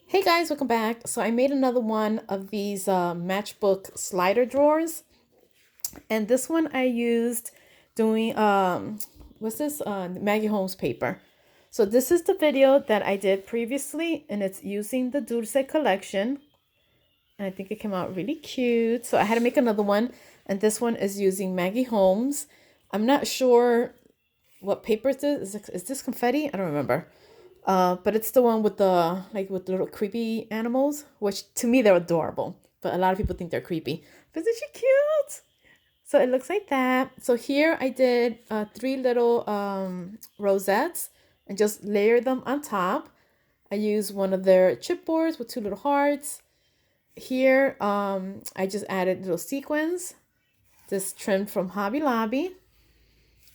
Hey guys, welcome back. So I made another one of these matchbook slider drawers, and this one I used doing what's this Maggie Holmes paper. So this is the video that I did previously, and it's using the Dulce collection, and I think it came out really cute. So I had to make another one, and this one is using Maggie Holmes. I'm not sure what paper it is. Is this confetti? I don't remember. But it's the one with the with the little creepy animals, which to me they're adorable, but a lot of people think they're creepy. But isn't she cute? So it looks like that. So here I did three little rosettes and just layered them on top. I used one of their chipboards with two little hearts. Here I just added little sequins, this trimmed from Hobby Lobby.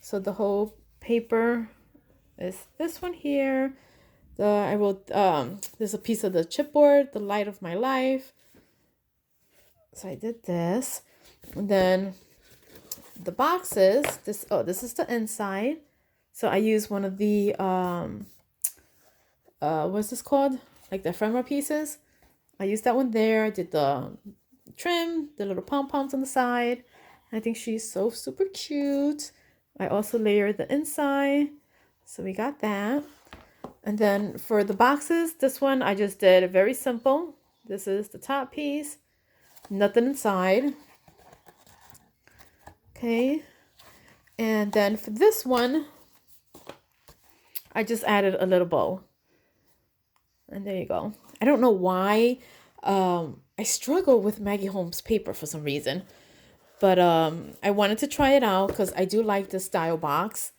So the whole paper is this one here. I wrote, there's a piece of the chipboard, the light of my life. So I did this. And then the boxes, this is the inside. So I used one of the, what's this called? Like the ephemera pieces. I used that one there. I did the trim, the little pom-poms on the side. I think she's so super cute. I also layered the inside. So we got that. And then for the boxes, this one I just did very simple. This is the top piece, nothing inside. Okay. And then for this one, I just added a little bow. And there you go. I don't know why. I struggle with Maggie Holmes paper for some reason. But I wanted to try it out because I do like this style box.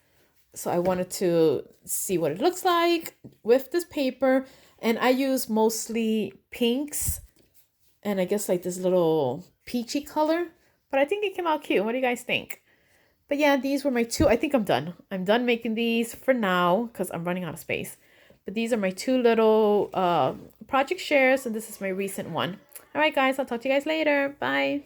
So I wanted to see what it looks like with this paper. And I use mostly pinks and I guess like this little peachy color. But I think it came out cute. What do you guys think? But yeah, these were my two. I think I'm done. I'm done making these for now because I'm running out of space. But these are my two little project shares. And this is my recent one. All right, guys. I'll talk to you guys later. Bye.